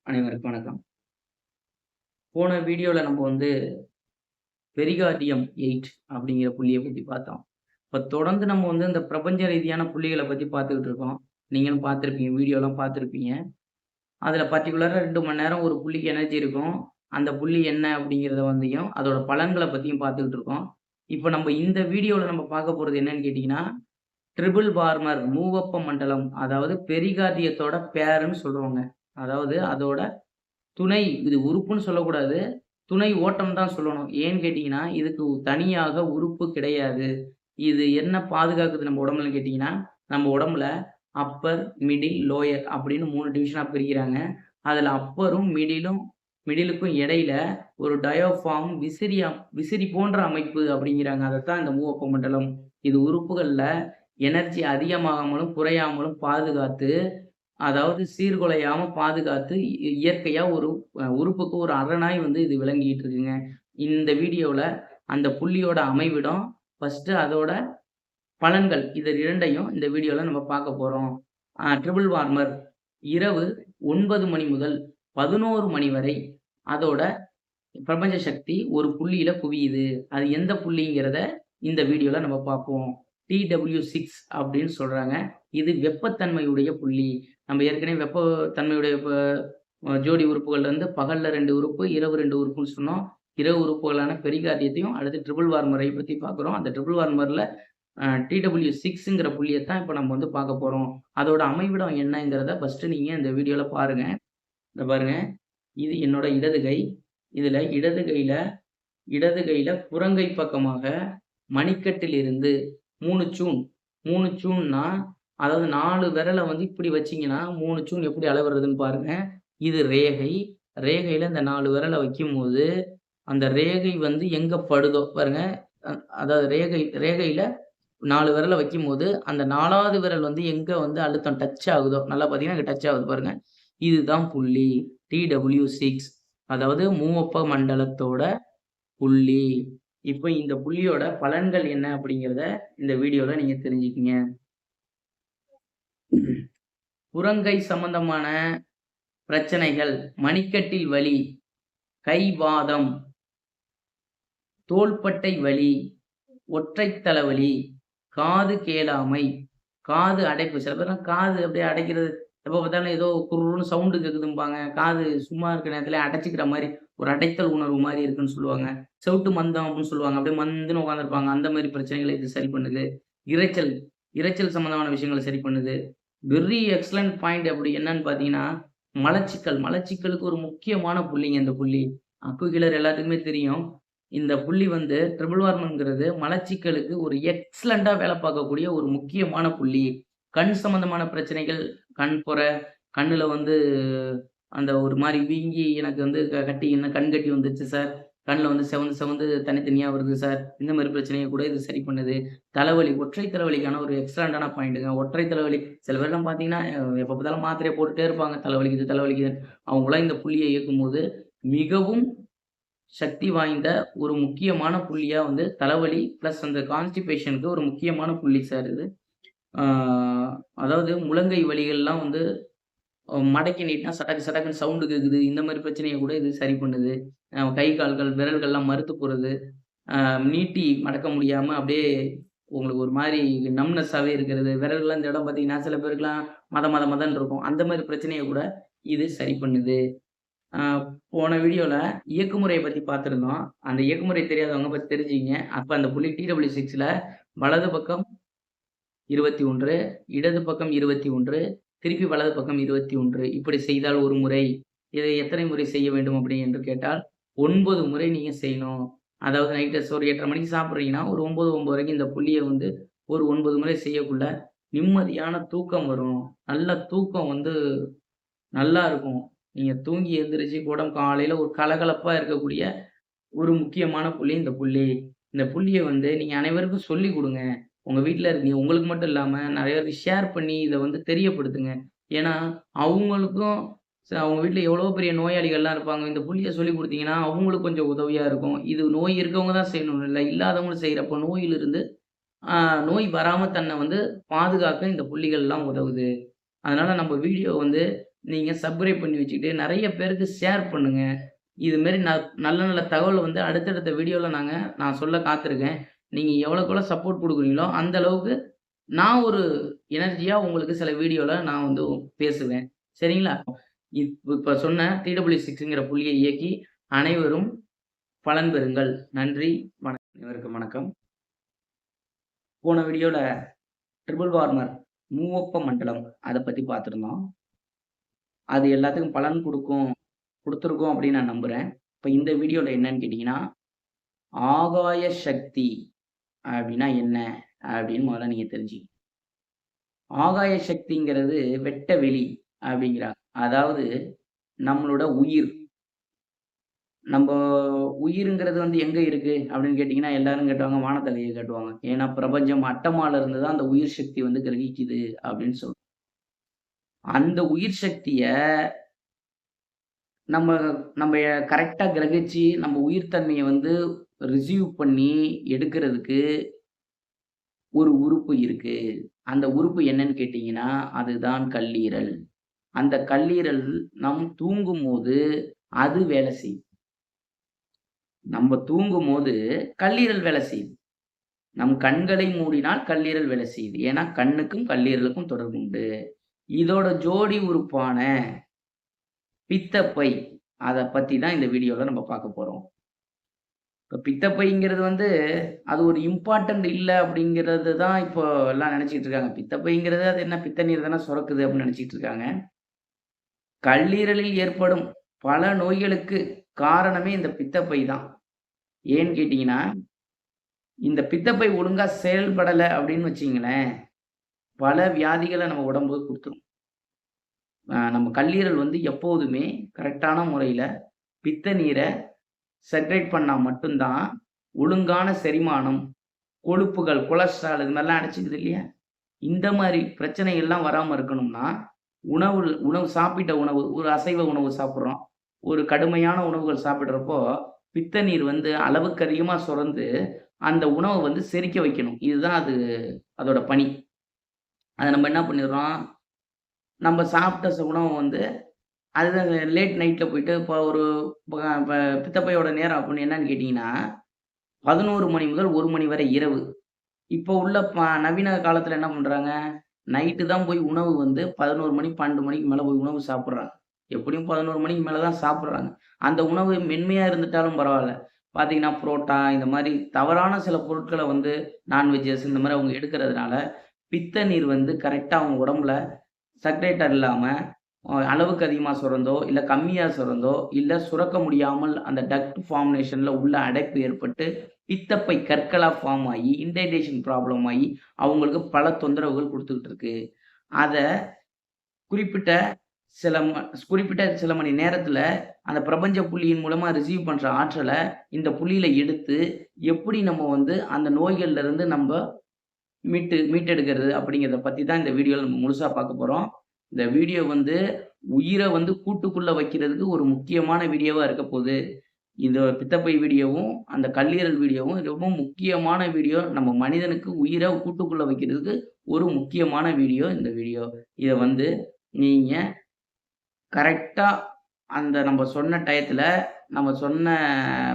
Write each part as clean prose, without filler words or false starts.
அனைவருக்கும் வணக்கம். போன வீடியோல நம்ம பெரிகார்டியம் 8 அப்படிங்கிற புள்ளிய பத்தி பார்த்தோம். இப்ப தொடர்ந்து நம்ம இந்த பிரபஞ்ச ரீதியான புள்ளிகள பத்தி பார்த்துக்கிட்டு இருக்கோம். நீங்களும் பார்த்திருப்பீங்க, வீடியோலாம் பார்த்திருப்பீங்க. அதுல பர்ட்டிகுலரா 2 மணி நேரம் ஒரு புள்ளிக்கு எனர்ஜி இருக்கும். அந்த புள்ளி என்ன அப்படிங்கிறத அதோட பலன்கள பத்தியும் பார்த்துக்கிட்டு இருக்கோம். இப்ப நம்ம இந்த வீடியோல நம்ம பார்க்க போறது என்னன்னு கேட்டீங்கன்னா, ட்ரிபிள் வார்மர் மூவப்ப மண்டலம். அதாவது பெரிகார்டியத்தோட பேருன்னு சொல்லுவாங்க. அதாவது அதோட துணை இது உறுப்புன்னு சொல்லக்கூடாது. துணை ஓட்டம் தான் சொல்லணும். ஏன்னு கேட்டீங்கன்னா, இதுக்கு தனியாக உறுப்பு கிடையாது. இது என்ன பாதுகாக்குது நம்ம உடம்புலன்னு கேட்டீங்கன்னா, நம்ம உடம்புல அப்பர், மிடில், லோயர் அப்படின்னு 3 டிவிஷனா பிரிக்கிறாங்க. அதுல அப்பரும், மிடிலுக்கும் இடையில ஒரு டயாஃப்ராம் விசிறி போன்ற அமைப்பு அப்படிங்கிறாங்க. அதத்தான் இந்த மூவப்ப மண்டலம். இது உறுப்புகள்ல எனர்ஜி அதிகமாகாமலும், குறையாமலும் பாதுகாத்து அதாவது சீர்குலையாம பாதுகாத்து இயற்கையா ஒரு உறுப்புக்கு ஒரு அரணாய் இது விளங்கிட்டு இருக்குங்க. இந்த வீடியோல அந்த புள்ளியோட அமைவிடம், ஃபர்ஸ்ட்டு அதோட பலன்கள் இது 2யும் இந்த வீடியோல நம்ம பார்க்க போறோம். ட்ரிபிள் வார்மர் இரவு 9 மணி முதல் 11 மணி வரை அதோட பிரபஞ்ச சக்தி ஒரு புள்ளியில குவியுது. அது எந்த புள்ளிங்கிறத இந்த வீடியோல நம்ம பார்ப்போம். TW6 அப்படின்னு சொல்றாங்க. இது வெப்பத்தன்மையுடைய புள்ளி. நம்ம ஏற்கனவே வெப்பத்தன்மையுடைய ஜோடி உறுப்புகள்ல பகல்ல 2 உறுப்பு, இரவு 2 உறுப்புன்னு சொன்னோம். இரவு உறுப்புகளான பெரிகார்டியத்தையும், அடுத்து ட்ரிபிள் வார்மரை பத்தி பார்க்குறோம். அந்த ட்ரிபிள் வார்மர்ல TW6ங்கிற புள்ளியத்தான் இப்ப நம்ம பார்க்க போறோம். அதோட அமைவிடம் என்னங்கிறத ஃபர்ஸ்ட்டு நீங்க இந்த வீடியோல பாருங்க. இத பாருங்க. இது என்னோட இடது கை. இதுல இடது கையில புறங்கை பக்கமாக மணிக்கட்டிலிருந்து 3 சூன். 3 சூன்னா, அதாவது 4 விரல இப்படி வச்சீங்கன்னா, 3 சூன் எப்படி அளவிடுறதுன்னு பாருங்க. இது ரேகை. ரேகையில இந்த 4 விரல வைக்கும்போது, அந்த ரேகை எங்க படுதோ பாருங்க. அதாவது ரேகையில 4 விரல வைக்கும்போது, அந்த 4வது விரல் எங்க அழுத்தம் டச் ஆகுதோ, நல்லா பார்த்தீங்கன்னா, இங்க டச் ஆகுது பாருங்க. இதுதான் புள்ளி. TW6 அதாவது மூவப்ப மண்டலத்தோட புள்ளி. இப்ப இந்த புள்ளியோட பலன்கள் என்ன அப்படிங்கிறத இந்த வீடியோல நீங்க தெரிஞ்சுக்கங்க. புறங்கை சம்பந்தமான பிரச்சனைகள், மணிக்கட்டில் வலி, கைவாதம், தோள்பட்டை வலி, ஒற்றை தலைவலி, காது கேளாமை, காது அடைப்பு. சில பேர்லாம் காது அப்படியே அடைக்கிறது, எப்ப பார்த்தாலும் ஏதோ குர்ருன்னு சவுண்டு கேட்குதும்பாங்க. காது சும்மா இருக்கிற நேரத்திலே அடைச்சுக்கிற மாரி, ஒரு அடைத்தல் உணர்வு மாரி இருக்குன்னு சொல்லுவாங்க. செவுட்டு மந்தம் அப்படின்னு சொல்லுவாங்க. அப்படியே மந்துன்னு உட்கார்ந்திருப்பாங்க. அந்த மாரி பிரச்சனைகள இது சரி பண்ணுது. இரைச்சல் இரைச்சல் சம்மந்தமான விஷயங்கள சரி பண்ணுது. வெரி எக்ஸலன்ட் பாயிண்ட் அப்படி என்னன்னு பார்த்தீங்கன்னா, மலச்சிக்கலுக்கு ஒரு முக்கியமான புள்ளிங்க இந்த புள்ளி. அக்குகிலர் எல்லாத்துக்குமே தெரியும். இந்த புள்ளி ட்ரிபிள் வார்மர்ங்கிறது மலச்சிக்கலுக்கு ஒரு எக்ஸலன்ட்டா வேலை பார்க்கக்கூடிய ஒரு முக்கியமான புள்ளி. கண் சம்மந்தமான பிரச்சனைகள், கண்பொரை, கண்ணுல அந்த ஒரு மாரி வீங்கி எனக்கு கட்டி கண் கட்டி வந்துருச்சு சார். கண்ல செவந்து செவந்து தனித்தனியா வருது சார். இந்த மாரி பிரச்சனைய கூட இது சரி பண்ணுது. தலைவலி, ஒற்றை தலைவலிக்கான ஒரு எக்ஸலன்ட்டான பாயிண்ட்டுங்க. ஒற்றை தலைவலி சில பேர்லாம் பார்த்தீங்கன்னா, எப்ப பார்த்தாலும் மாத்திரைய போட்டுட்டே இருப்பாங்க. தலைவலிக்குது, தலைவலிக்குதுன்னு. அவங்கலாம் இந்த புள்ளிய இயக்கும்போது, மிகவும் சக்தி வாய்ந்த ஒரு முக்கியமான புள்ளியா தலைவலி பிளஸ் அந்த கான்ஸ்டிபேஷனுக்கு ஒரு முக்கியமான புள்ளி சார் இது. ஆ அதாவது முழங்கை வலிகள்லாம் மடக்கி நீட்டினா சடக்கு சடக்குன்னு சவுண்டு கேட்குது. இந்த மாரி பிரச்சனைய கூட இது சரி பண்ணுது. கை, கால்கள், விரல்கள்லாம் மரத்து போறது. நீட்டி மடக்க முடியாம அப்படியே உங்களுக்கு ஒரு மாரி நம்ப்னஸாவே இருக்கிறது. விரல்லாம் இந்த இடம் பார்த்தீங்கன்னா, சில பேருக்குலாம் மதன்னு இருக்கும். அந்த மாரி பிரச்சனைய கூட இது சரி பண்ணுது. ஆ போன வீடியோல இயக்குமுறைய பத்தி பார்த்திருந்தோம். அந்த இயக்குமுறை தெரியாதவங்க பத்தி தெரிஞ்சுக்கங்க. அப்ப அந்த புள்ளி TW6ல வலது பக்கம் 21, இடது பக்கம் 21, திருப்பி வலது பக்கம் 21 இப்படி செய்தால் ஒரு முறை. இதை எத்தனை முறை செய்ய வேண்டும் அப்படி என்று கேட்டால், 9 முறை நீங்க செய்யணும். அதாவது நைட்டு ஒரு 8:30 மணிக்கு சாப்பிடுறீங்கன்னா, ஒரு 9, 9:30க்கு இந்த புள்ளிய ஒரு 9 முறை செய்யக்குள்ள நிம்மதியான தூக்கம் வரும். நல்ல தூக்கம் நல்லா இருக்கும். நீங்க தூங்கி எந்திரிச்சு காலையில ஒரு கலகலப்பா இருக்கக்கூடிய ஒரு முக்கியமான புள்ளி இந்த புள்ளி. இந்த புள்ளிய நீங்க அனைவருக்கும் சொல்லிக் குடுங்க. உங்க வீட்ல இருக்கீங்க. உங்களுக்கு மட்டும் இல்லாம நெறைய பேருக்கு ஷேர் பண்ணி இத தெரியப்படுத்துங்க. ஏன்னா, அவங்களுக்கும் அவங்க வீட்ல எவ்வளோ பெரிய நோயாளிகள்லாம் இருப்பாங்க. இந்த புள்ளிய சொல்லிக் குடுத்தீங்கன்னா, அவங்களுக்கு கொஞ்சம் உதவியா இருக்கும். இது நோய் இருக்கவங்க தான் செய்யணும்னு இல்ல. இல்லாதவங்களும் செய்றப்போ நோயிலிருந்து அ நோய் வராம தன்ன பாதுகாக்க இந்த புள்ளிகள்லாம் உதவுது. அதனால நம்ம வீடியோ நீங்க சப்ஸ்கிரைப் பண்ணி வச்சுக்கிட்டு நெறைய பேருக்கு ஷேர் பண்ணுங்க. இது மாரி நல்ல நல்ல தகவல் வந்து அடுத்தடுத்த வீடியோல நான் சொல்ல காத்திருக்கேன். நீங்க எவ்வளோக்கு எவ்வளோ சப்போர்ட் குடுக்குறீங்களோ, அந்த அளவுக்கு நான் ஒரு எனர்ஜியா உங்களுக்கு சில வீடியோல நான் வந்து பேசுவேன். சரிங்களா? இப்ப சொன்ன TW6ங்கிற புள்ளிய இயக்கி அனைவரும் பலன் பெறுங்கள். நன்றி. அனைவருக்கும் வணக்கம். போன வீடியோல ட்ரிபிள் வார்மர் மூவொப்ப மண்டலம் அத பத்தி பார்த்திருந்தோம். அது எல்லாத்துக்கும் பலன் குடுத்துருக்கும் அப்படின்னு நான் நம்புறேன். இப்ப இந்த வீடியோல என்னன்னு கேட்டீங்கன்னா, ஆகாய சக்தி அப்படின்னா என்ன? அப்படின்னு முதல்ல நீங்க தெரிஞ்சுக்கணும். ஆகாய சக்திங்கிறது வெட்ட வெளி அப்படிங்கிறாங்க. அதாவது நம்மளோட உயிர். நம்ப உயிருங்கிறது வந்து எங்க இருக்கு அப்படின்னு கேட்டீங்கன்னா, எல்லாரும் கேட்டுவாங்க வானத்த கைய காட்டுவாங்க. ஏன்னா பிரபஞ்சம் அட்டமால இருந்து தான் அந்த உயிர் சக்தி வந்து கிரகிக்குது அப்படின்னு அந்த உயிர் சக்திய நம்ம நம்ம கரெக்ட்டா கிரகிச்சு, நம்ம உயிர் தன்மைய வந்து ரிசீவ் பண்ணி எடுக்கிறதுக்கு ஒரு உறுப்பு இருக்கு. அந்த உறுப்பு என்னன்னு கேட்டீங்கன்னா, அதுதான் கல்லீரல். அந்த கல்லீரல் நம் தூங்கும்போது அது வேலை செய்யுது. நம்ம தூங்கும்போது கல்லீரல் வேலை செய்யுது. நம் கண்களை மூடினால் கல்லீரல் வேலை செய்யுது. ஏன்னா, கண்ணுக்கும் கல்லீரலுக்கும் தொடர்பு உண்டு. இதோட ஜோடி உறுப்பான பித்தப்பை, அத பத்தி தான் இந்த வீடியோல நம்ம பார்க்க போறோம். இப்ப பித்தப்பைங்கிறது வந்து, அது ஒரு இம்பார்ட்டன்ட் இல்ல அப்படிங்கிறது தான் இப்போ எல்லாம் நெனச்சுக்கிட்டு இருக்காங்க. பித்தப்பைங்கிறது அது என்ன பித்த நீர் தானே சுரக்குது அப்படின்னு நெனச்சுக்கிட்டு இருக்காங்க. கல்லீரலில் ஏற்படும் பல நோய்களுக்கு காரணமே இந்த பித்தப்பை தான். ஏன்னு கேட்டீங்கன்னா, இந்த பித்தப்பை ஒழுங்கா செயல்படல அப்படின்னு வச்சுக்கங்களேன், பல வியாதிகள நம்ம உடம்புக்கு குடுத்துரும். நம்ம கல்லீரல் வந்து எப்போதுமே கரெக்ட்டான முறையில பித்த நீர செக்ரேட் பண்ணா மட்டும் தான், ஒழுங்கான செரிமானம், கொழுப்புகள், கொலஸ்ட்ரால் இது மாரிலாம் அடைச்சுக்குது இல்லையா? இந்த மாரி பிரச்சனைகள்லாம் வராம இருக்கணும்னா, உணவு உணவு சாப்பிட்ட உணவு ஒரு அசைவ உணவு சாப்பிடுறோம். ஒரு கடுமையான உணவுகள் சாப்பிடுறப்போ, பித்த நீர் வந்து அளவுக்கு அதிகமா சுரந்து, அந்த உணவ வந்து செரிக்க வைக்கணும். இதுதான் அதோட பணி. அத நம்ம என்ன பண்ணிடுறோம், நம்ம சாப்பிட்ட உணவ வந்து அதுதான் லேட் நைட்ல போயிட்டு இப்போ ஒரு ப ப பித்தப்பையோட நேரம் அப்படின்னு என்னன்னு கேட்டீங்கன்னா, 11 மணி முதல் 1 மணி வரை இரவு. இப்போ உள்ள நவீன காலத்துல என்ன பண்றாங்க, நைட்டு தான் போய் உணவு வந்து 11 மணி, 12 மணிக்கு மேல போய் உணவு சாப்பிடுறாங்க. எப்படியும் 11 மணிக்கு மேல தான் சாப்பிடுறாங்க. அந்த உணவு மென்மையா இருந்துட்டாலும் பரவால்ல. பார்த்தீங்கன்னா, புரோட்டா இந்த மாரி தவறான சில பொருட்கள வந்து நான்வெஜ்ஜஸ் இந்த மாரி அவங்க எடுக்கிறதுனால, பித்த நீர் வந்து கரெக்ட்டா அவங்க உடம்புல சர்க்குலேட்டர் இல்லாம, அளவுக்கு அதிகமா சுரந்தோ, இல்ல கம்மியா சுரந்தோ, இல்ல சுரக்க முடியாமல் அந்த டக்ட் ஃபார்மேஷன்ல உள்ள அடைப்பு ஏற்பட்டு, பித்தப்பை கற்களா ஃபார்ம் ஆயி, இன்டைஜஷன் ப்ராப்ளம் ஆயி, அவங்களுக்கு பல தொந்தரவுகள் குடுத்துக்கிட்டு இருக்கு. அத குறிப்பிட்ட குறிப்பிட்ட சில மணி நேரத்துல, அந்த பிரபஞ்ச புள்ளியின் மூலமா ரிசீவ் பண்ற ஆற்றல, இந்த புள்ளியில எடுத்து, எப்படி நம்ம வந்து அந்த நோய்கள்ல இருந்து மீட்டெடுக்கிறது அப்படிங்கிறத பத்தி தான் இந்த வீடியோல நம்ம முழுசா பார்க்க போறோம். இந்த வீடியோ வந்து உயிர வந்து கூட்டுக்குள்ள வைக்கிறதுக்கு ஒரு முக்கியமான வீடியோவா இருக்க போது. இந்த பித்தப்பை வீடியோவும், அந்த கல்லீரல் வீடியோவும் ரொம்ப முக்கியமான வீடியோ. நம்ம மனிதனுக்கு உயிர கூட்டுக்குள்ள வைக்கிறதுக்கு ஒரு முக்கியமான வீடியோ இந்த வீடியோ. இத வந்து நீங்க கரெக்ட்டா அந்த நம்ம சொன்ன டயத்துல, நம்ம சொன்ன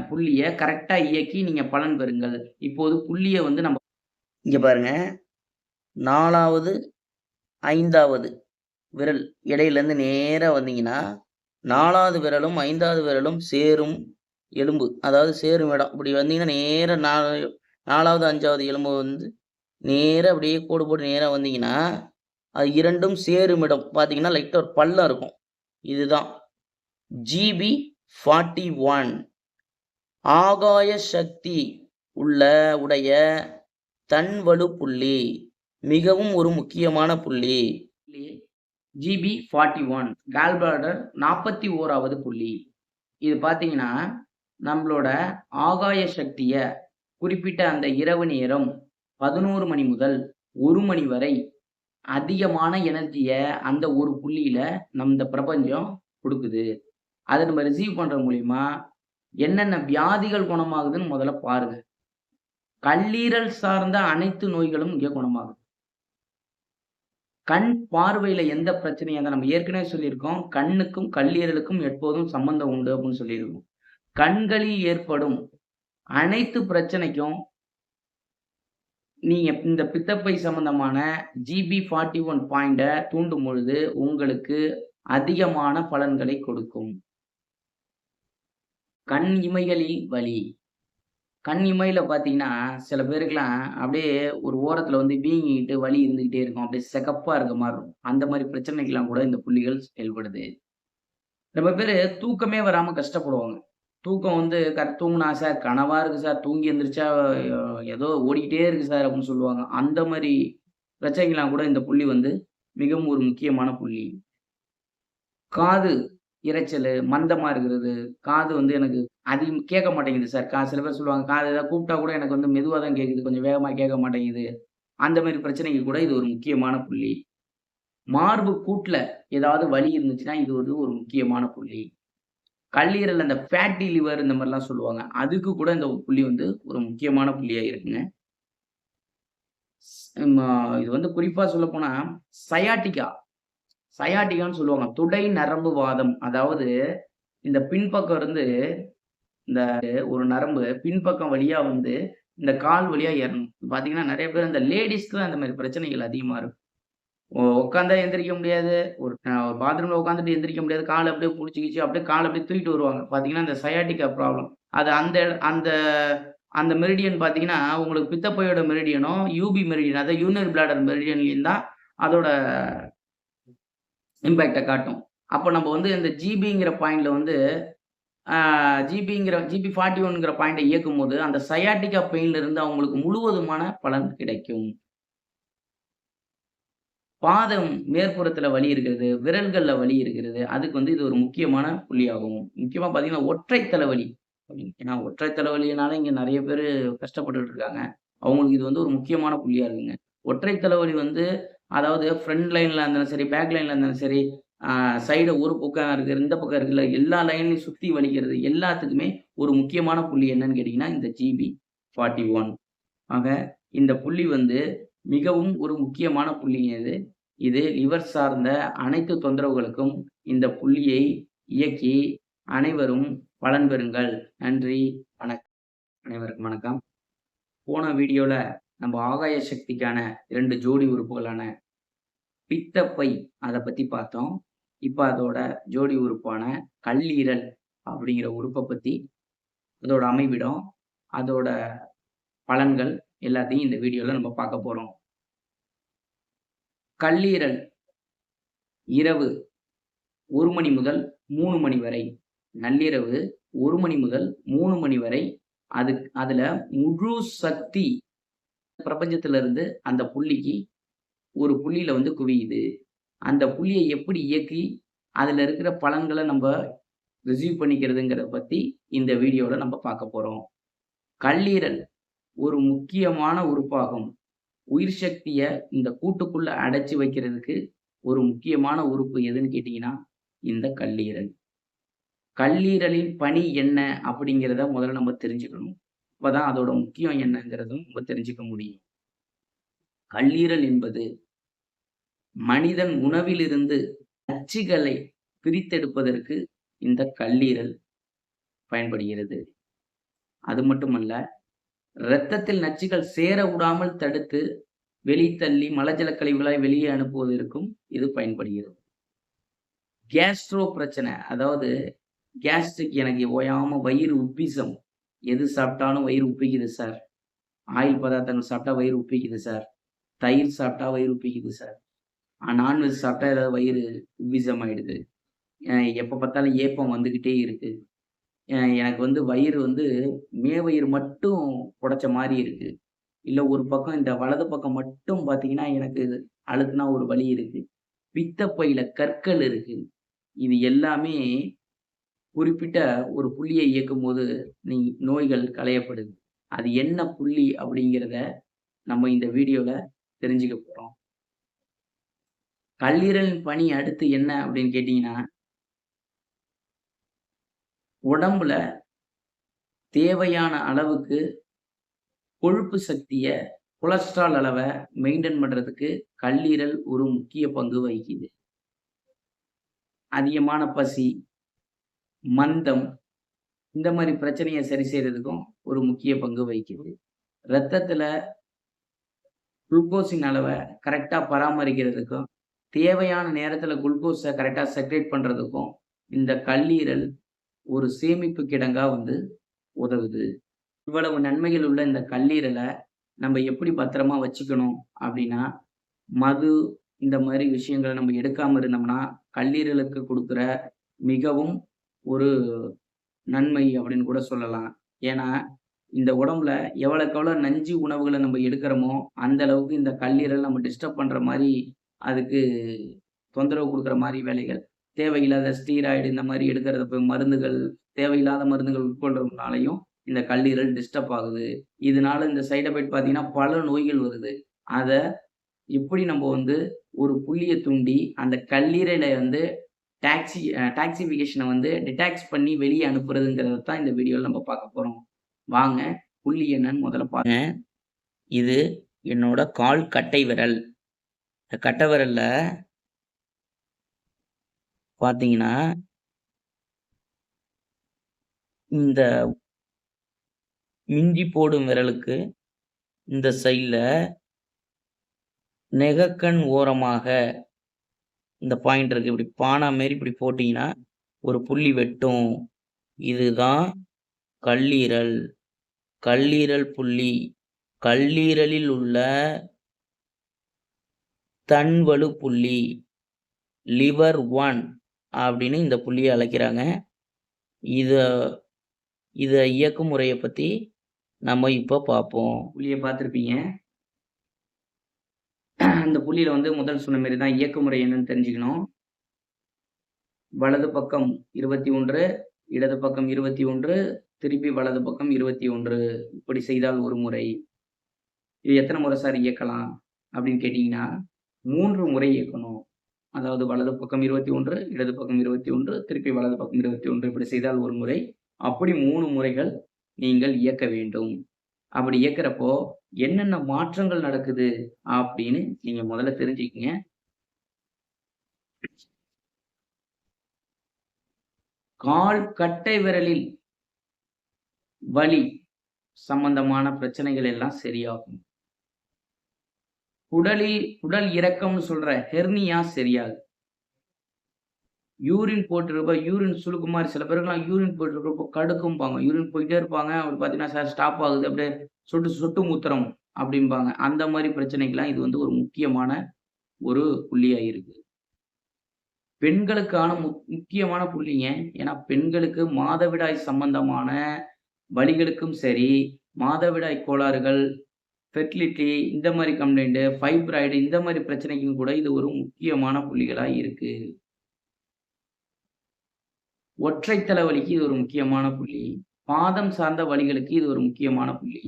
புள்ளிய கரெக்ட்டா இயக்கி நீங்க பலன் பெறுங்கள். இப்போது புள்ளிய வந்து இங்க பாருங்க 4வது, 5வது விரல் இடையிலேருந்து நேரா வந்தீங்கன்னா, 4வது விரலும், 5வது விரலும் சேரும் எலும்பு. அதாவது சேரும் இடம். இப்படி வந்தீங்கன்னா நேரா 4வது, 5வது எலும்பு வந்து நேரா அப்படியே கோடு போட்டு நேரா வந்தீங்கன்னா, அது 2ம் சேரும் இடம். பார்த்தீங்கன்னா, லைட்டா ஒரு பள்ளம் இருக்கும். இதுதான் GB 41 ஆகாய சக்தி உடைய தன்வலு புள்ளி. மிகவும் ஒரு முக்கியமான புள்ளி. GB 41 கால் பிளாடர் 41வது புள்ளி. இது பார்த்தீங்கன்னா, நம்மளோட ஆகாய சக்திய குறிப்பிட்ட அந்த இரவு நேரம் 11 மணி முதல் 1 மணி வரை அதிகமான எனர்ஜிய அந்த ஒரு புள்ளியில இந்த பிரபஞ்சம் குடுக்குது. அத நம்ம ரிசீவ் பண்றது மூலியமா என்னென்ன வியாதிகள் குணமாகுதுன்னு முதல்ல பாருங்க. கல்லீரல் சார்ந்த அனைத்து நோய்களும் இங்க குணமாகுது. கண் பார்வையில எந்த பிரச்சனையா இருந்தா நம்ம ஏற்கனவே சொல்லியிருக்கோம். கண்ணுக்கும், கல்லீரலுக்கும் எப்போதும் சம்பந்தம் உண்டு அப்படின்னு சொல்லியிருக்கோம். கண்களில் ஏற்படும் அனைத்து பிரச்சனைக்கும் நீங்க இந்த பித்தப்பை சம்பந்தமான GB41 பாயிண்ட்ட தூண்டும் பொழுது, உங்களுக்கு அதிகமான பலன்களை கொடுக்கும். கண் இமைகளில் வலி. கண் இமையில பார்த்தீங்கன்னா, சில பேருக்குலாம் அப்படியே ஒரு ஓரத்துல வந்து வீங்கிக்கிட்டு வலி இருந்துகிட்டே இருக்கும். அப்படியே சிகப்பா இருக்க மாரி இருக்கும். அந்த மாரி பிரச்சனைக்கெல்லாம் கூட இந்த புள்ளிகள் செயல்படுது. ரொம்ப பேரு தூக்கமே வராம கஷ்டப்படுவாங்க. தூக்கம் வந்து தூங்குனா சார் கனவா இருக்கு சார். தூங்கி எந்திரிச்சா ஏதோ ஓடிக்கிட்டே இருக்கு சார் அப்படின்னு சொல்லுவாங்க. அந்த மாரி பிரச்சனைக்கெல்லாம் கூட இந்த புள்ளி வந்து மிகவும் ஒரு முக்கியமான புள்ளி. காது இரைச்சலு, மந்தமா இருக்கிறது. காது வந்து எனக்கு அதிகம் கேட்க மாட்டேங்குது சார். சில பேர் சொல்லுவாங்க, காது ஏதாவது கூப்பிட்டா கூட எனக்கு வந்து மெதுவா தான் கேட்குது. கொஞ்சம் வேகமா கேட்க மாட்டேங்குது. அந்த மாரி பிரச்சனைக்கு கூட இது ஒரு முக்கியமான புள்ளி. மார்பு கூட்ல ஏதாவது வலி இருந்துச்சுன்னா, இது வந்து ஒரு முக்கியமான புள்ளி. கல்லீரல் அந்த ஃபேட்டி லிவர் இந்த மாரிலாம் சொல்லுவாங்க. அதுக்கு கூட இந்த புள்ளி வந்து ஒரு முக்கியமான புள்ளியா இருக்குங்க. ம இது வந்து குறிப்பா சொல்லப்போனா, சயாட்டிகா சயாட்டிகான்னு சொல்லுவாங்க. துடை நரம்பு வாதம். அதாவது இந்த பின்பக்கம் இருந்து இந்த ஒரு நரம்பு பின்பக்கம் வழியா வந்து இந்த கால் வழியா ஏறணும். பார்த்தீங்கன்னா, நெறைய பேர் இந்த லேடீஸ்க்கு தான் இந்த மாரி பிரச்சனைகள் அதிகமா இருக்கும். உட்காந்தா எந்திரிக்க முடியாது. ஒரு பாத்ரூம்ல உட்காந்துட்டு எந்திரிக்க முடியாது. கால அப்படியே புடிச்சுக்கிச்சு, அப்படியே கால அப்படியே தூக்கிட்டு வருவாங்க. பார்த்தீங்கன்னா, இந்த சயாட்டிகா ப்ராப்ளம். அது அந்த அந்த மெரிடியன் பார்த்தீங்கன்னா, உங்களுக்கு பித்தப்பையோட மெரிடியனும், யூபி மெரிடியன் அதாவது யூரினரி பிளாடர் மெரிடியன்லயும் தான் அதோட இம்பாக்ட்ட காட்டும். அப்ப நம்ம வந்து இந்த ஜிபிங்கிற பாயிண்ட்ல வந்து ஆ ஜிபி41ங்கிற பாயிண்ட்ட இயக்கும்போது, அந்த சயாட்டிகா பெயின்ல இருந்து அவங்களுக்கு முழுவதுமான பலன் கிடைக்கும். பாதம் மேற்புறத்துல வலி இருக்கிறது, விரல்கள்ல வலி இருக்கிறது. அதுக்கு வந்து இது ஒரு முக்கியமான புள்ளியாகும். முக்கியமா பார்த்தீங்கன்னா, ஒற்றை தலைவலி. ஏன்னா ஒற்றை தலைவலியினால இங்க நெறைய பேரு கஷ்டப்பட்டுட்டு இருக்காங்க. அவங்களுக்கு இது வந்து ஒரு முக்கியமான புள்ளியா இருக்குங்க. ஒற்றை தலைவலி வந்து அதாவது ஃப்ரண்ட் லைன்ல இருந்தாலும் சரி, பேக் லைன்ல இருந்தாலும் சரி, ஆ சைடு ஒரு பக்கம் இருக்கு, இந்த பக்கம் இருக்குல்ல, எல்லா லைன்லயும் சுத்தி வலிக்கிறது எல்லாத்துக்குமே ஒரு முக்கியமான புள்ளி என்னன்னு கேட்டீங்கன்னா, இந்த GB41. ஆக இந்த புள்ளி வந்து மிகவும் ஒரு முக்கியமான புள்ளிங்க இது. இது லிவர் சார்ந்த அனைத்து தொந்தரவுகளுக்கும் இந்த புள்ளியை இயக்கி அனைவரும் பலன் பெறுங்கள். நன்றி. அனைவருக்கும் வணக்கம். போன வீடியோல நம்ம ஆகாய சக்திக்கான 2 ஜோடி உறுப்புகளான பித்தப்பை அத பத்தி பார்த்தோம். இப்ப அதோட ஜோடி உறுப்பான கல்லீரல் அப்படிங்கிற உறுப்ப பத்தி, அதோட அமைவிடம், அதோட பலன்கள் எல்லாத்தையும் இந்த வீடியோல நம்ம பார்க்க போறோம். கல்லீரல் இரவு 1 மணி முதல் 3 மணி வரை, நள்ளிரவு 1 மணி முதல் 3 மணி வரை அதுல முழு சக்தி பிரபஞ்சத்திலிருந்து அந்த புள்ளிக்கு ஒரு புள்ளியில வந்து குவியுது. அந்த புள்ளிய எப்படி இயக்கி, அதுல இருக்கிற பலன்கள நம்ப ரிசீவ் பண்ணிக்கிறதுங்கிறத பத்தி இந்த வீடியோல நம்ம பார்க்க போறோம். கல்லீரல் ஒரு முக்கியமான உறுப்பாகும். உயிர் சக்திய இந்த கூட்டுக்குள்ள அடைச்சு வைக்கிறதுக்கு ஒரு முக்கியமான உறுப்பு எதுன்னு கேட்டீங்கன்னா, இந்த கல்லீரல். கல்லீரலின் பணி என்ன அப்படிங்கிறத முதல்ல நம்ம தெரிஞ்சுக்கணும். அப்பதான் அதோட முக்கியம் என்னங்கிறதும் நம்ம தெரிஞ்சுக்க முடியும். கல்லீரல் என்பது மனிதன் உணவிலிருந்து நச்சுகளை பிரித்தெடுப்பதற்கு இந்த கல்லீரல் பயன்படுகிறது. அது மட்டுமல்ல, இரத்தத்தில் நச்சுகள் சேர விடாமல் தடுத்து வெளித்தள்ளி மலஜல கழிவுகளாய் வெளியே அனுப்புவதற்கும் இது பயன்படுகிறது. கேஸ்ட்ரோ பிரச்சனை, அதாவது கேஸ்ட்ரிக் எனக்கு ஓயாம வயிறு உப்பிசம். எது சாப்பிட்டாலும் வயிறு உப்பிக்குது சார். ஆயில் பதார்த்தங்கள் சாப்பிட்டா வயிறு உப்பிக்குது சார். தயிர் சாப்பிட்டா வயிறு உப்பிக்குது சார். நான்வெஜ் சாப்பிட்டா ஏதாவது வயிறு உப்பிசம் ஆயிடுது. எப்ப பார்த்தாலும் ஏப்பம் வந்துகிட்டே இருக்கு. எனக்கு வந்து வயிறு வந்து மேவயிறு மட்டும் புடைச்ச மாரி இருக்கு. இல்ல ஒரு பக்கம் இந்த வலது பக்கம் மட்டும் பார்த்தீங்கன்னா, எனக்கு அழுத்துனா ஒரு வலி இருக்கு. பித்தப்பையில கற்கள் இருக்கு. இது எல்லாமே குறிப்பிட்ட ஒரு புள்ளிய இயக்கும்போது நோய்கள் களையப்படுது. அது என்ன புள்ளி அப்படிங்கிறத நம்ம இந்த வீடியோல தெரிஞ்சுக்க போறோம். கல்லீரலின் பணி அடுத்து என்ன அப்படின்னு கேட்டீங்கன்னா, உடம்புல தேவையான அளவுக்கு கொழுப்பு சக்திய, கொலஸ்ட்ரால் அளவ மெயின்டெயின் பண்றதுக்கு கல்லீரல் ஒரு முக்கிய பங்கு வகிக்குது. அதிகமான பசி, மந்தம் இந்த மாரி பிரச்சனைய சரி செய்றதுக்கும் ஒரு முக்கிய பங்கு வகிக்குது. ரத்தத்துல குளுக்கோஸின் அளவ கரெக்ட்டா பராமரிக்கிறதுக்கும், தேவையான நேரத்துல குளுக்கோஸ கரெக்ட்டா செக்ரேட் பண்றதுக்கும், இந்த கல்லீரல் ஒரு சேமிப்பு கிடங்கா உதவுது. இவ்வளவு நன்மைகள் உள்ள இந்த கல்லீரல நம்ம எப்படி பத்திரமா வச்சுக்கணும் அப்படின்னா, மது இந்த மாரி விஷயங்கள நம்ம எடுக்காம இருந்தோம்னா, கல்லீரலுக்கு குடுக்குற மிகவும் ஒரு நன்மை அப்படின்னு கூட சொல்லலாம். ஏன்னா, இந்த உடம்புல எவ்வளவுக்கு எவ்வளோ நஞ்சு உணவுகள நம்ம எடுக்கிறோமோ, அந்த அளவுக்கு இந்த கல்லீரல் நம்ம டிஸ்டர்ப் பண்ற மாரி, அதுக்கு தொந்தரவு குடுக்குற மாரி வேலைகள், தேவையில்லாத ஸ்டீராய்டு இந்த மாரி எடுக்கிறத மருந்துகள், தேவையில்லாத மருந்துகள் உட்கொள்றதுனாலயும் இந்த கல்லீரல் டிஸ்டர்ப் ஆகுது. இதனால இந்த சைட் எஃபெக்ட் பார்த்தீங்கன்னா, பல நோய்கள் வருது. அத எப்படி நம்ம ஒரு புள்ளிய தூண்டி, அந்த கல்லீரலை டாக்ஸிஃபிகேஷன டிடாக்ஸ் பண்ணி வெளிய அனுப்புறதுங்கிறத தான் இந்த வீடியோல நம்ம பார்க்க போறோம். வாங்க புள்ளி என்னன்னு முதல்ல இது என்னோட கால் கட்டை விரல். இந்த கட்டை விரல்ல பார்த்தீங்கன்னா, இந்த மிஞ்சி போடும் விரலுக்கு இந்த சைடுல நெகக்கண் ஓரமாக இந்த பாயிண்ட் இருக்கு. இப்படி பானா மாரி இப்படி போட்டீங்கன்னா, ஒரு புள்ளி வெட்டும். இதுதான் கல்லீரல். கல்லீரல் புள்ளி. கல்லீரலில் உள்ள தன்வலு புள்ளி. லிவர் 1 அப்படின்னு இந்த புள்ளிய அழைக்கிறாங்க. இத இத இயக்கும் முறைய பத்தி நம்ம இப்ப பார்ப்போம். புள்ளிய பார்த்திருப்பீங்க. அந்த புள்ளியில முதல் சொன்ன மாரி தான் இயக்க முறை என்னன்னு தெரிஞ்சுக்கணும். வலது பக்கம் 21, இடது பக்கம் 21, திருப்பி வலது பக்கம் 21. இப்படி செய்தால் ஒரு முறை. இது எத்தன முறை சார் இயக்கலாம்? அப்படின்னு கேட்டீங்கன்னா, 3 முறை இயக்கணும். அதாவது வலது பக்கம் 21, இடது பக்கம் 21, திருப்பி வலது பக்கம் 21 இப்படி செய்தால் ஒரு முறை. அப்படி 3 முறைகள் நீங்கள் இயக்க வேண்டும். அப்படி இயக்குறப்போ என்னென்ன மாற்றங்கள் நடக்குது அப்படின்னு நீங்க முதல்ல தெரிஞ்சுக்கங்க. கால் கட்டை விரலில் வலி சம்பந்தமான பிரச்சனைகள் எல்லாம் சரியாகும். குடல் இறக்கம்னு சொல்ற ஹெர்னியா சரியாகும். யூரின் யூரின் சுளுக்கு மாரி சில பேருக்குலாம் யூரின் போயிட்டுருக்கப்போ கடுக்கும்பாங்க. யூரின் போயிட்டே இருப்பாங்க. அப்படி பார்த்தீங்கன்னா, சார் ஸ்டாப் ஆகுது. அப்படியே சொட்டு சொட்டு மூத்திரம் அப்படிம்பாங்க. அந்த மாரி பிரச்சனைக்கெல்லாம் இது ஒரு முக்கியமான ஒரு புள்ளியா இருக்கு. பெண்களுக்கான முக்கியமான புள்ளிங்க. ஏன்னா பெண்களுக்கு மாதவிடாய் சம்பந்தமான வலிகளுக்கும் சரி, மாதவிடாய் கோளாறுகள், ஃபெர்டிலிட்டி இந்த மாரி கம்ப்ளைண்ட், ஃபைப்ராய்டு இந்த மாரி பிரச்சனைக்கும் கூட இது ஒரு முக்கியமான புள்ளிகளா இருக்கு. ஒற்றை தலைவலிக்கு இது ஒரு முக்கியமான புள்ளி. பாதம் சார்ந்த வலிகளுக்கு இது ஒரு முக்கியமான புள்ளி.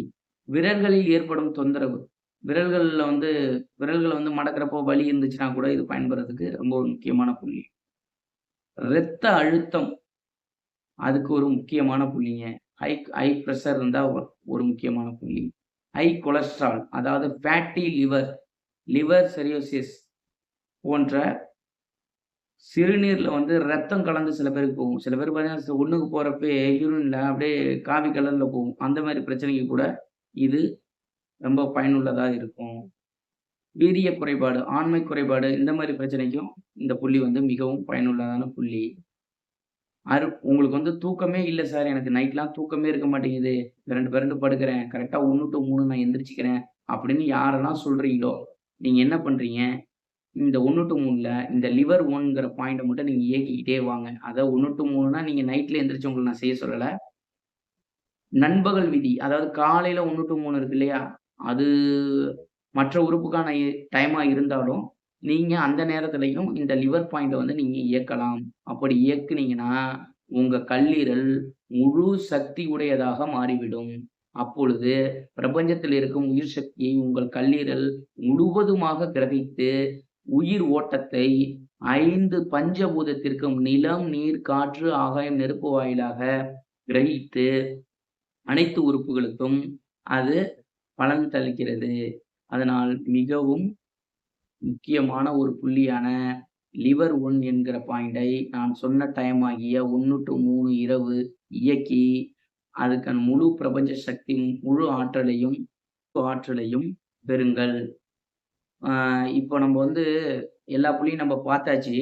விரல்களில் ஏற்படும் தொந்தரவு. விரல்கள்ல விரல்கள மடக்குறப்போ வலி இருந்துச்சுன்னா கூட இது பயன்படுறதுக்கு ரொம்ப ஒரு முக்கியமான புள்ளி. இரத்த அழுத்தம். அதுக்கு ஒரு முக்கியமான புள்ளிங்க. ஹை ஹை பிரஷர் இருந்தா ஒரு முக்கியமான புள்ளி. ஹை கொலஸ்ட்ரால் அதாவது ஃபேட்டி லிவர் சிரோசிஸ் போன்ற சிறுநீர்ல ரத்தம் கலந்து சில பேருக்கு போகும். சில பேர் பார்த்தீங்கன்னா, ஒண்ணுக்கு போறப்பயே யூரின்ல அப்படியே காவி கலர்ல போகும். அந்த மாரி பிரச்சனைக்கு கூட இது ரொம்ப பயனுள்ளதா இருக்கும். வீரிய குறைபாடு, ஆண்மை குறைபாடு இந்த மாரி பிரச்சனைக்கும் இந்த புள்ளி மிகவும் பயனுள்ளதான புள்ளி. உங்களுக்கு தூக்கமே இல்ல சார். எனக்கு நைட்லாம் தூக்கமே இருக்க மாட்டேங்குது. பெரண்டு பெரண்டு படுக்கிறேன். கரெக்ட்டா 1 டூ 3 நான் எந்திரிச்சுக்கிறேன். அப்படின்னு யாரெல்லாம் சொல்றீங்களோ, நீங்க என்ன பண்றீங்க? இந்த 1 டூ 3ல இந்த லிவர் 1ங்கிற பாயிண்ட்ட மட்டும் நீங்க இயக்கிக்கிட்டே வாங்க. அதாவது 1 டூ 3னா நீங்க நைட்ல எந்திரிச்சு உங்கள நான் செய்ய சொல்லல. நண்பகல் விதி. அதாவது காலையில 1 டூ 3 இருக்கு இல்லையா? அது மற்ற உறுப்புக்கான டைமா இருந்தாலும், நீங்க அந்த நேரத்திலயும் இந்த லிவர் பாயிண்ட்ட நீங்க இயக்கலாம். அப்படி இயக்குனீங்கன்னா, உங்க கல்லீரல் முழு சக்தி உடையதாக மாறிவிடும். அப்பொழுது பிரபஞ்சத்தில் இருக்கும் உயிர் சக்தியை உங்கள் கல்லீரல் முழுவதுமாக கிரகித்து, உயிர் ஓட்டத்தை 5 பஞ்சபூதத்திற்கும் நிலம், நீர், காற்று, ஆகாயம், நெருப்பு வாயிலாக கிரகித்து அனைத்து உறுப்புகளுக்கும் அது பலன் தளிக்கிறது. அதனால் மிகவும் முக்கியமான ஒரு புள்ளியான லிவர் 1 என்கிற பாயிண்டை நான் சொன்ன டைம் ஆகிய 1 டூ 3 இரவு இயக்கி, அதுக்கான முழு பிரபஞ்ச சக்தி, முழு ஆற்றலையும் பெறுங்கள். இப்போ நம்ம வந்து எல்லா புள்ளியும் நம்ம பார்த்தாச்சு.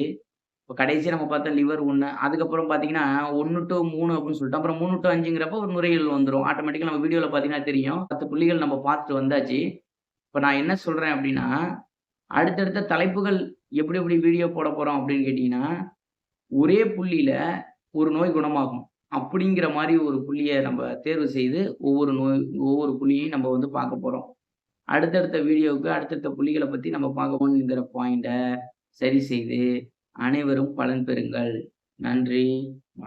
இப்ப கடைசியா நம்ம பார்த்த லிவர் 1 அதுக்கப்புறம் பார்த்தீங்கன்னா, 1 டூ 3 அப்படின்னு சொல்லிட்டு, அப்புறம் 3 டூ 5ங்கிறப்போ ஒரு நுரையீரல் வந்துரும். ஆட்டோமேட்டிக்கா நம்ம வீடியோல பார்த்தீங்கன்னா தெரியும். 10 புள்ளிகள் நம்ம பார்த்துட்டு வந்தாச்சு. இப்ப நான் என்ன சொல்றேன் அப்படின்னா, அடுத்தடுத்த தலைப்புகள் எப்படி எப்படி வீடியோ போடப் போறோம் அப்படின்னு கேட்டீங்கன்னா, ஒரே புள்ளியில ஒரு நோய் குணமாகும். அப்படிங்கிற மாரி ஒரு புள்ளிய நம்ம தேர்வு செய்து, ஒவ்வொரு புள்ளியையும் நம்ம வந்து பார்க்கப் போறோம். அடுத்தடுத்த வீடியோவுக்கு அடுத்தடுத்த புள்ளிகள பத்தி நம்ம பார்க்கணுங்கிற பாயிண்ட்ட சரி செய்து, அனைவரும் பலன் பெறுங்கள். நன்றி.